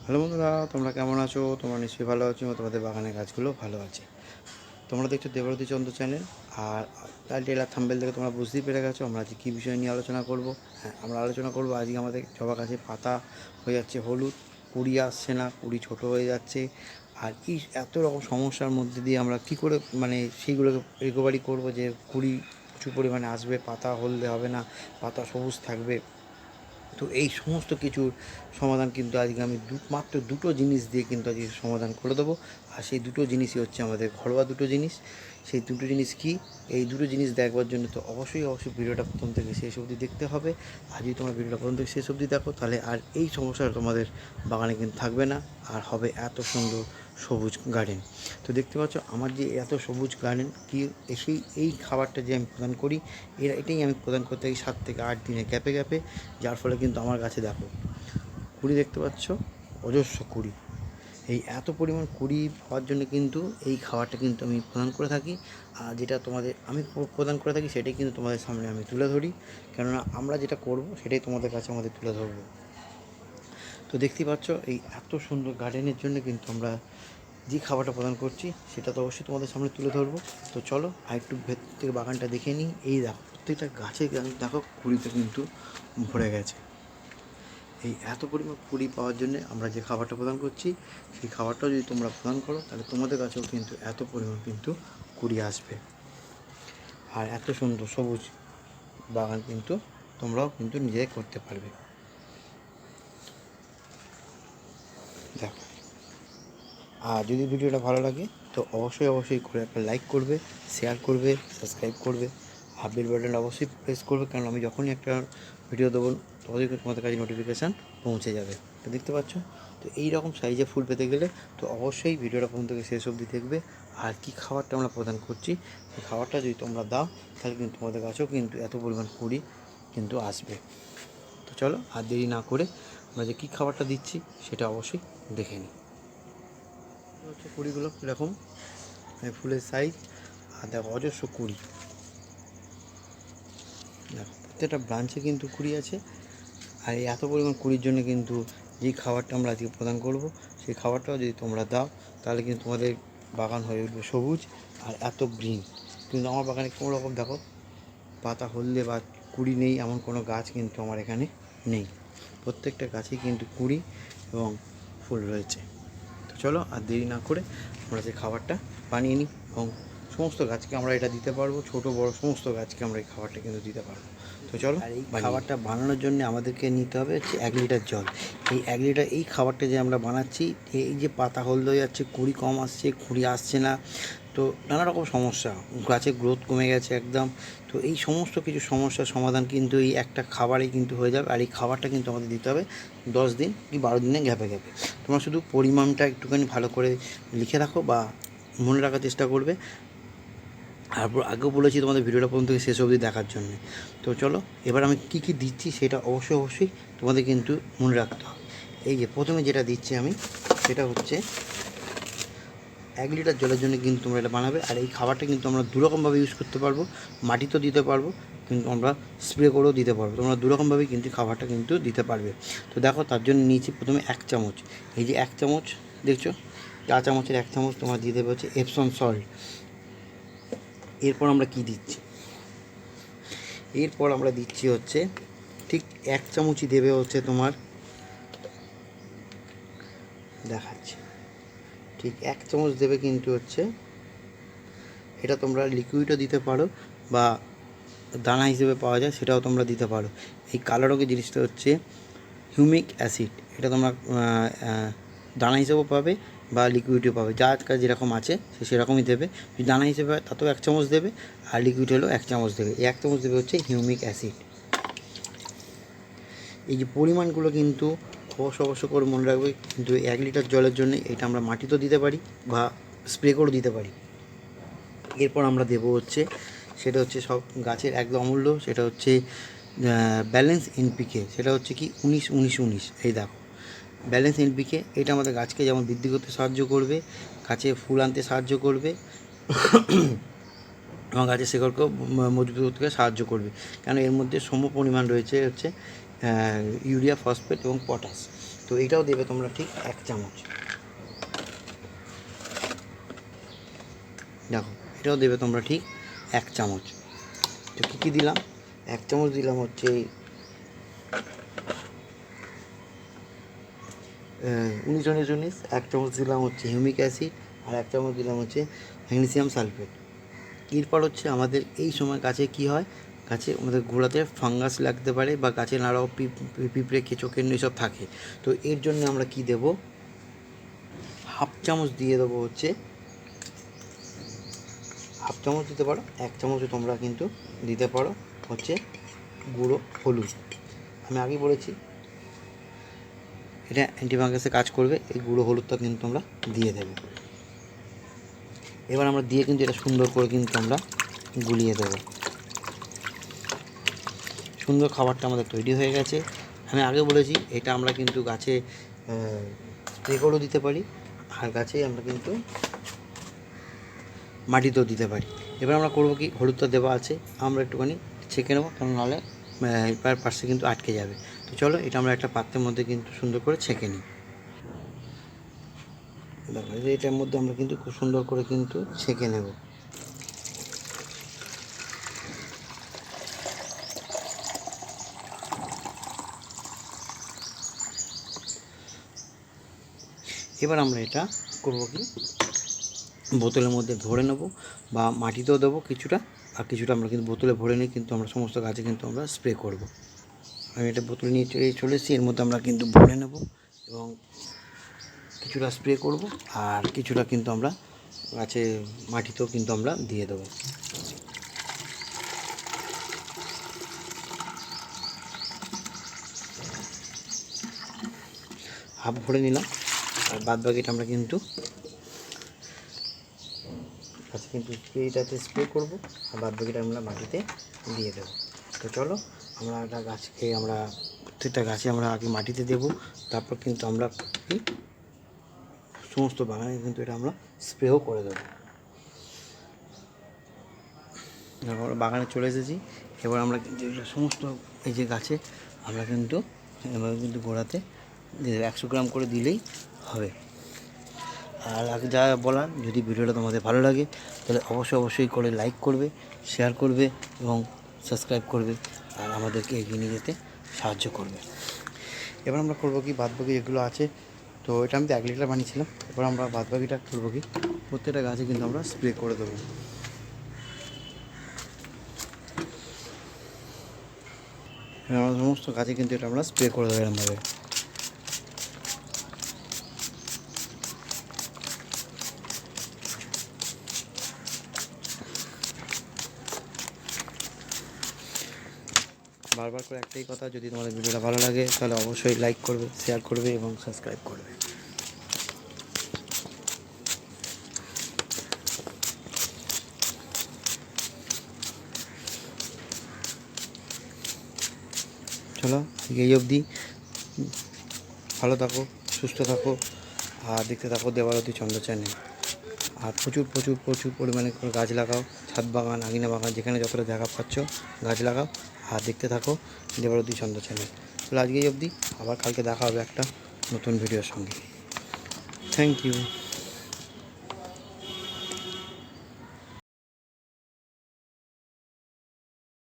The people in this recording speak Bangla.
হ্যালো বন্ধুরা, তোমরা কেমন আছো? তোমরা নিশ্চয়ই ভালো আছো। তোমাদের বাগানের গাছগুলো ভালো আছে। তোমরা দেখছো দেবরতী চন্দ্র চ্যানেল। আর টাইটেল আর থাম্বেল থেকে তোমরা বুঝতেই পেরে গেছো আমরা আজকে কী বিষয় নিয়ে আলোচনা করব। হ্যাঁ, আমরা আলোচনা করব আজকে আমাদের জবা গাছে পাতা হয়ে যাচ্ছে হলুদ, কুড়ি আসছে না, কুড়ি ছোটো হয়ে যাচ্ছে। আর এই এত রকম সমস্যার মধ্যে দিয়ে আমরা কী করে সেইগুলোকে রিকভারি করব, যে কুড়ি প্রচুর পরিমাণে আসবে, পাতা হলদে হবে না, পাতা সবুজ থাকবে। তো এই সমস্ত কিছুর সমাধান কিন্তু আজকে আমি মাত্র দুটো জিনিস দিয়ে কিন্তু আজকে সমাধান করে দেবো। আর সেই দুটো জিনিসই হচ্ছে আমাদের ঘরোয়া দুটো জিনিস। সেই দুটো জিনিস কি? এই দুটো জিনিস দেখবার জন্য তো অবশ্যই ভিডিওটা প্রথম থেকে শেষ অবধি দেখতে হবে। আর যদি তোমরা ভিডিওটা প্রথম থেকে শেষ অবধি দেখো, তাহলে আর এই সমস্যাটা তোমাদের বাগানে কিন্তু থাকবে না, আর হবে এত সুন্দর সবুজ গার্ডেন। তো দেখতে পাচ্ছ আমার যে এত সবুজ গার্ডেন কি, এই খাবারটা যে আমি প্রদান করি, এটাই আমি প্রদান করতে থাকি 7 থেকে 8 দিনে গ্যাপে গ্যাপে। যার ফলে কিন্তু আমার কাছে দেখো কুড়ি দেখতে পাচ্ছ, অজস্র কুড়ি। এই এত পরিমাণ কুড়ি পাওয়ার জন্য কিন্তু এই খাবারটা কিন্তু আমি প্রদান করে থাকি। আর যেটা তোমাদের আমি প্রদান করে থাকি সেটাই কিন্তু তোমাদের সামনে আমি তুলে ধরি, কেননা আমরা যেটা করব সেটাই তোমাদের কাছে আমাদের তুলে ধরবো। তো দেখতেই পাচ্ছ এই এত সুন্দর গার্ডেনের জন্য কিন্তু আমরা যে খাবারটা প্রদান করছি সেটা তো অবশ্যই তোমাদের সামনে তুলে ধরবো। তো চলো আর একটু ভেতর থেকে বাগানটা দেখে নিই। এই দেখো প্রত্যেকটা গাছে দেখো কুড়িতে কিন্তু ভরে গেছে। এই এত পরিমাণ কুড়ি পাওয়ার জন্য আমরা যে খাবারটা প্রদান করছি, সেই খাবারটাও যদি তোমরা প্রদান করো, তাহলে তোমাদের কাছেও কিন্তু এত পরিমাণ কিন্তু কুড়ি আসবে। আর এত সুন্দর সবুজ বাগান কিন্তু তোমরাও কিন্তু নিজে করতে পারবে। দেখো, আর যদি ভিডিওটা ভালো লাগে তো অবশ্যই করে একটা লাইক করবে, শেয়ার করবে, সাবস্ক্রাইব করবে, আর বেল বাটন অবশ্যই প্রেস করবে, কারণ আমি যখনই একটা ভিডিও দেবো তখনই তোমাদের কাছে নোটিফিকেশান পৌঁছে যাবে। তো দেখতে পাচ্ছ, তো এই রকম সাইজে ফুল পেতে গেলে তো অবশ্যই ভিডিওটা প্রথম থেকে শেষ অবধি দেখবে। আর কী খাবারটা আমরা প্রদান করছি, সেই খাবারটা যদি তোমরা দাও, তাহলে কিন্তু তোমাদের কাছেও কিন্তু এত পরিমাণ কুড়ি কিন্তু আসবে। তো চলো আর দেরি না করে আমরা যে কী খাবারটা দিচ্ছি সেটা অবশ্যই দেখে নিই। হচ্ছে কুড়িগুলো কীরকম, ফুলের সাইজ। আর দেখো অজস্র কুড়ি, দেখো প্রত্যেকটা ব্রাঞ্চে কিন্তু কুড়ি আছে। আর এই এত পরিমাণ কুড়ির জন্য কিন্তু যেই খাবারটা আমরা আজকে প্রদান করব, সেই খাবারটাও যদি তোমরা দাও, তাহলে কিন্তু তোমাদের বাগান হয়ে উঠবে সবুজ আর এত গ্রিন। কিন্তু আমার বাগানে কোনো রকম দেখো পাতা হলদে বা কুড়ি নেই এমন কোনো গাছ কিন্তু আমার এখানে নেই। প্রত্যেকটা গাছেই কিন্তু কুড়ি এবং ফুল রয়েছে। তো চলো আর দেরি না করে আমরা যে খাবারটা বানিয়ে নিই, এবং সমস্ত গাছকে আমরা এটা দিতে পারবো, ছোটো বড় সমস্ত গাছকে আমরা এই খাবারটা কিন্তু দিতে পারবো। তো চলো, আর এই খাবারটা বানানোর জন্য আমাদেরকে নিতে হবে হচ্ছে 1 লিটার জল। এই 1 লিটার এই খাবারটা যে আমরা বানাচ্ছি, এই যে পাতা হলদে হয়ে যাচ্ছে, কুড়ি কম আসছে, কুড়ি আসছে না, তো নানা রকম সমস্যা, গাছের গ্রোথ কমে গেছে একদম। তো এই সমস্ত কিছু সমস্যার সমাধান কিন্তু এই একটা খাবারেই কিন্তু হয়ে যাবে। আর এই খাবারটা কিন্তু আমাদের দিতে হবে 10 দিন কি 12 দিনে গ্যাপে গ্যাপে। তোমরা শুধু পরিমাণটা একটুখানি ভালো করে লিখে রাখো বা মনে রাখার চেষ্টা করবে। তারপর আগেও বলেছি তোমাদের ভিডিওটা পর্যন্ত শেষ অবধি দেখার জন্য। তো চলো এবার আমি কী কী দিচ্ছি সেটা অবশ্যই তোমাদের কিন্তু মনে রাখতে হবে। এই যে প্রথমে যেটা দিচ্ছি আমি, সেটা হচ্ছে 1 লিটার জলের জন্য কিন্তু তোমরা এটা বানাবে। আর এই খাবারটা কিন্তু আমরা দুরকমভাবে ইউজ করতে পারবো, মাটিতেও দিতে পারবো, কিন্তু আমরা স্প্রে করেও দিতে পারবো। তোমরা দুরকমভাবেই কিন্তু খাবারটা কিন্তু দিতে পারবে। তো দেখো তার জন্য নিয়েছি প্রথমে 1 চামচ, এই যে 1 চামচ দেখছো, চা চামচের 1 চামচ তোমরা দিয়ে দেবে হচ্ছে এপসম সল্ট। এরপর আমরা কি দিচ্ছি, এরপর আমরা দিচ্ছি হচ্ছে ঠিক 1 চামচই দেবে হচ্ছে তোমার, দেখাচ্ছি, ঠিক 1 চামচ দেবে কিন্তু হচ্ছে, এটা তোমরা লিকুইডও দিতে পারো বা দানা হিসেবে পাওয়া যায় সেটাও তোমরা দিতে পারো। এই কালো রঙের জিনিসটা হচ্ছে হিউমিক অ্যাসিড, এটা তোমরা দানা হিসেবেও পাবে বা লিকুইডও পাবে, যার কাছে যেরকম আছে সে সেরকমই দেবে। যদি দানা হিসেবে হয় তাতেও 1 চামচ দেবে, আর লিকুইড হলেও 1 চামচ দেবে। এই 1 চামচ দেবে হচ্ছে হিউমিক অ্যাসিড। এই যে পরিমাণগুলো কিন্তু অবশ্য করে মনে রাখবে। কিন্তু 1 লিটার জলের জন্য এটা আমরা মাটিতেও দিতে পারি বা স্প্রে করেও দিতে পারি। এরপর আমরা দেবো হচ্ছে, সেটা হচ্ছে সব গাছের একদম অমূল্য, সেটা হচ্ছে ব্যালেন্স এনপিকে। সেটা হচ্ছে কি 19-19-19। এই দেখো ব্যালেন্স এনপিকে, এটা আমাদের গাছকে যেমন বৃদ্ধি করতে সাহায্য করবে, গাছে ফুল আনতে সাহায্য করবে এবং গাছের শেকড়কেও মজবুত করতে সাহায্য করবে। কেন এর মধ্যে সম পরিমাণ রয়েছে হচ্ছে ইউরিয়া, ফসফেট এবং পটাশ। তো তো এটাও দেবে তোমরা ঠিক 1 চামচ। দেখো এটাও দেবে তোমরা ঠিক 1 চামচ। তো কী দিলাম, 1 চামচ দিলাম হচ্ছে 19 1 চামচ দিলাম হচ্ছে হিউমিক অ্যাসিড, আর 1 চামচ দিলাম হচ্ছে ম্যাগনেসিয়াম সালফেট। এরপর হচ্ছে আমাদের এই সময় গাছে কি হয়, গাছে আমাদের গোড়াতে ফাঙ্গাস লাগতে পারে বা গাছে নানারকম পিঁপড়ে কেঁচো কেন্দ্র এসব থাকে। তো এর জন্য আমরা কি দেব, 1/2 চামচ দিয়ে দেবো হচ্ছে, 1/2 চামচ দিতে পারো, 1 চামচও তোমরা কিন্তু দিতে পারো হচ্ছে গুঁড়ো হলুদ। আমি আগেই বলেছি এটা অ্যান্টিফাঙ্গাসে কাজ করবে, এই গুঁড়ো হলুদটা কিন্তু আমরা দিয়ে দেবো। এবার আমরা দিয়ে কিন্তু এটা সুন্দর করে কিন্তু আমরা গুলিয়ে দেবো। সুন্দর খাবারটা আমাদের তৈরি হয়ে গেছে। আমি আগে বলেছি এটা আমরা কিন্তু গাছে স্প্রে করেও দিতে পারি, আর গাছে আমরা কিন্তু মাটিতেও দিতে পারি। এবার আমরা করবো কি, হলুদটা দেওয়া আছে, আমরা একটুখানি ছেঁকে নেবো, কারণ নাহলে পাশে কিন্তু আটকে যাবে। তো চলো এটা আমরা একটা পাত্রের মধ্যে কিন্তু সুন্দর করে ছেঁকে নিই। দেখো এটার মধ্যে আমরা কিন্তু খুব সুন্দর করে কিন্তু ছেঁকে নেব। এবার আমরা এটা করবো কি, বোতলের মধ্যে ভরে নেব বা মাটিতেও দেবো কিছুটা, আর কিছুটা আমরা কিন্তু বোতলে ভরে নিই, কিন্তু আমরা সমস্ত গাছে কিন্তু আমরা স্প্রে করব। আমি এটা বোতল নিয়ে চলে এসেছি, এর মধ্যে আমরা কিন্তু ভরে নেব এবং কিছুটা স্প্রে করব, আর কিছুটা কিন্তু আমরা গাছে মাটিতেও কিন্তু আমরা দিয়ে দেবো। হাফ ভরে নিলাম, আর বাদ বাকিটা আমরা কিন্তু গাছে কিন্তু স্প্রেটাতে স্প্রে করবো, আর বাদ বাকিটা আমরা মাটিতে দিয়ে দেবো। তো চলো আমরা একটা গাছকে আমরা প্রত্যেকটা গাছে আমরা আগে মাটিতে দেবো, তারপর কিন্তু আমরা সমস্ত বাগানে কিন্তু এটা আমরা স্প্রেও করে দেবো। আমরা বাগানে চলে এসেছি, এবার আমরা কিন্তু সমস্ত এই যে গাছে আমরা কিন্তু এবার কিন্তু গোড়াতে 100 গ্রাম করে দিলেই হবে। আর আগে যা বলার, যদি ভিডিওটা তোমাদের ভালো লাগে তাহলে অবশ্যই করে লাইক করবে, শেয়ার করবে এবং সাবস্ক্রাইব করবে, আর আমাদেরকে এগিয়ে নিয়ে যেতে সাহায্য করবে। এবার আমরা করবো কি, বাদবাকি যেগুলো আছে, তো এটা আমি তো 1 লিটার বানিয়েছিলাম, এবার আমরা বাদবাকিটা করবো কি, প্রত্যেকটা গাছে কিন্তু আমরা স্প্রে করে দেবো। আমরা সমস্ত গাছে কিন্তু এটা আমরা স্প্রে করে দেবো এরকমভাবে। বারবার করে একটাই কথা, যদি তোমাদের ভিডিওটা ভালো লাগে তাহলে অবশ্যই লাইক করবে, শেয়ার করবে এবং সাবস্ক্রাইব করবে। চলো এই অবধি, ভালো থাকো, সুস্থ থাকো, আর দেখতে থাকো দেবারতী চন্দ্র চ্যানেল। আর প্রচুর পরিমাণে করে গাছ লাগাও, ছাদ বাগান, আঙিনা বাগান, যেখানে যতটা জায়গা পাচ্ছ গাছ লাগাও, আর দেখতে থাকো দেবারতী চন্দ্র চ্যানেল। তাহলে আজকে অবধি, আবার কালকে দেখা হবে একটা নতুন ভিডিওর সঙ্গে। Thank you.